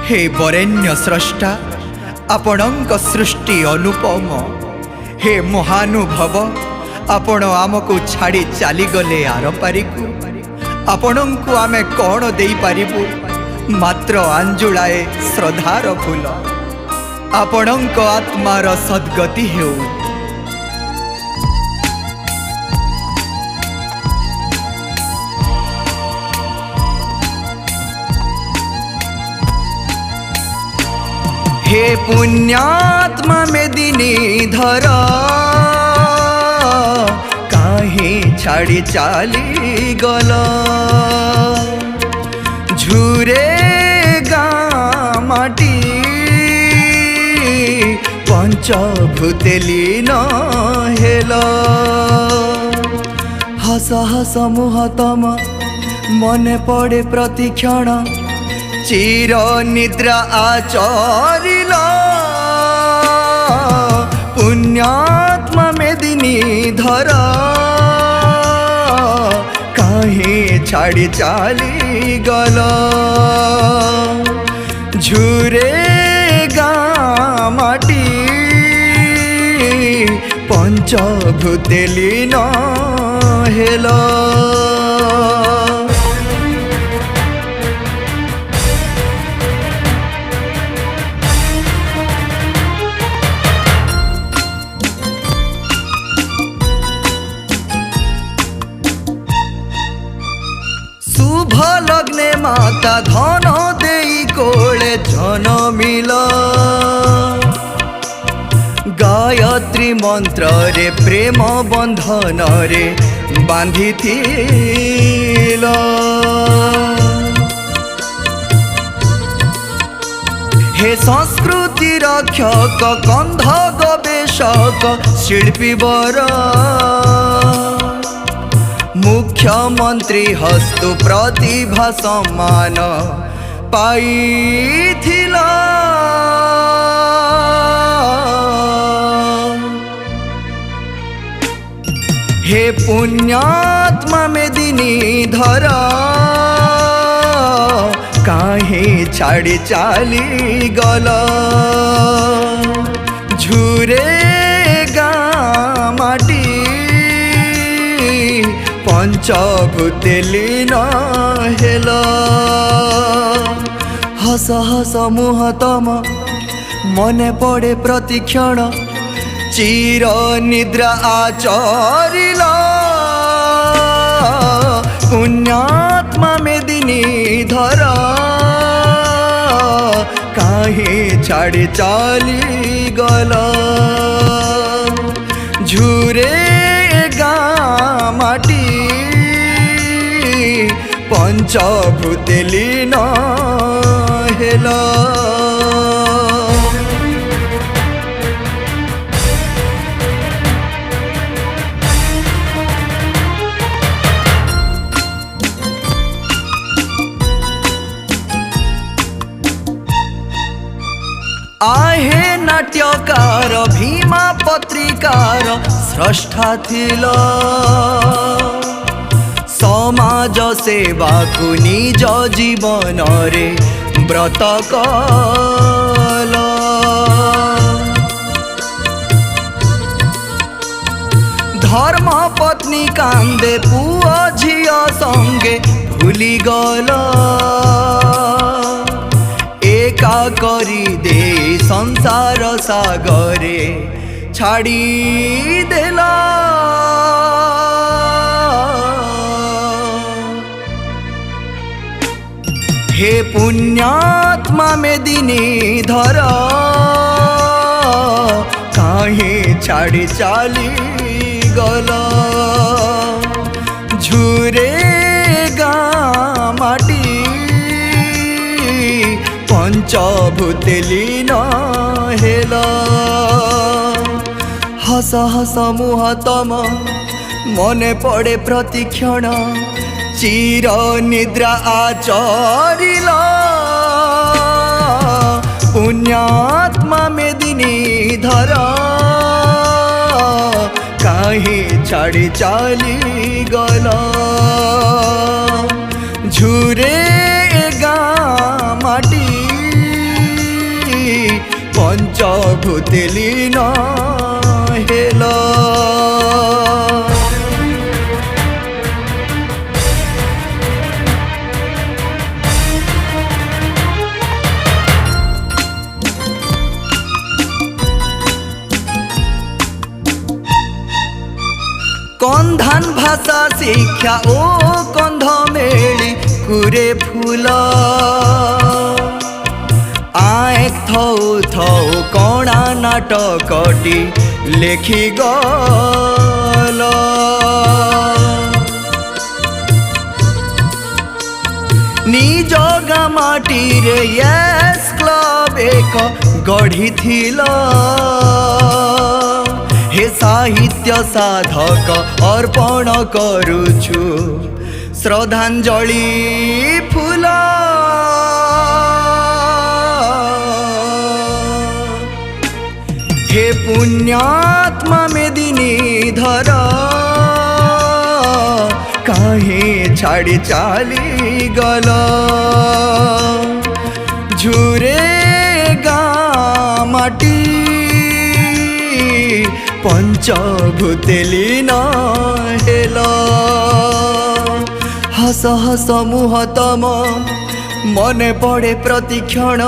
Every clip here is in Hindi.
हे बरेण्य स्रष्टा आपणक सृष्टि अनुपम। हे महानुभव आपण आमको छाड़ी चली गले आर पारिकु। आपणक आमे कौन दे पारिबु मात्र आंजुलाए श्रद्धार फूल। आपणक आत्मार सद्गति हेउ। हे पुण्यात्मा मेदिनी धर काहे छाड़ी चाली गल। झुरे गाँ माटी पंचभूतेली न हेल। हस हस मुहतम मने पड़े प्रतिक्षण चिर निद्रा आचरिल। पुण्यात्मा मेदिनी धर काहे छाड़ी चाली गल। झुरे गाँ माटी पंचभूतेली न हेल। शुभ लग्ने माता धन देई कोले जनमिल। गायत्री मंत्र रे प्रेम बंधन रे बांधी थिल। हे संस्कृति रक्षक कंध गवेशक शिल्पी वर। मुख्यमंत्री हस्तु प्रतिभा सम्मान पाइथिला। हे पुण्यात्मा मेदिनी धर काहे छाड़ी चाली गल। झुरे गाँ माटी पंचभूतेली न हेल। हस हस मुहतम मने पड़े प्रतिक्षण चिर निद्रा आचरिल। पुण्यात्मा मेदिनी धर काहे छाड़ी चाली गल। झुरे गाँ माटी पंचभूतेली न हेल। आहे नाट्यकार भीमा पत्रिकार स्रष्टा थिल। समाज सेवा को निज जीवन रे व्रत कल। धर्म पत्नी कांदे पुआ झिया संगे भूली गल। एका करी दे संसार सागरे छाड़ी देला। हे पुण्यात्मा मेदिनी धर काहे छाड़ी चाली गल। झुरे गाँ माटी पंचभूतेली न हेल। हस हस मुहतम मने पड़े प्रतिक्षण चिर निद्रा आचरिल। पुण्यात्मा मेदिनी धर काहे छाड़ी चाली गल। झुरे गाँ माटी पंचभूते लीन हेल। कन्धान भाषा शिक्षा ओ कंध मेली कुरे फूल आएक थौ थौ कणा नाटकटी लेखि गल। निज गाँ माटी रे यस क्लब एक गढ़ी थिला। हे साहित्य साधक अर्पण करुछु श्रद्धांजलि फूल। हे पुण्यात्मा मेदिनी धर काहे छाड़ी चाली गल। झुरेगा माटी पंचभूते लीन हेल। हस हस मुहतम मने पड़े प्रतिक्षण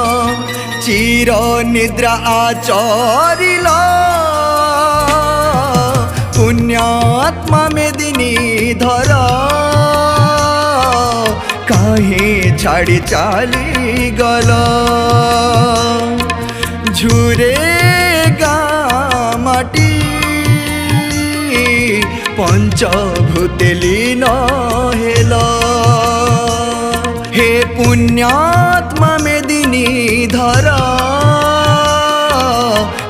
चिर निद्रा आचरिल। पुण्यात्मा मेदिनी धर काहे छाड़ी चाली गल। झुरेगा माटी पंचभूते लीन हेल। हे पुण्यात्मा मेदिनी धर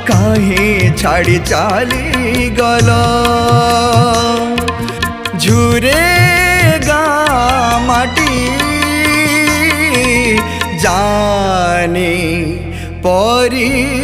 काहे छाड़ी चाली गल। झुरेगा माटी जाने परिबार।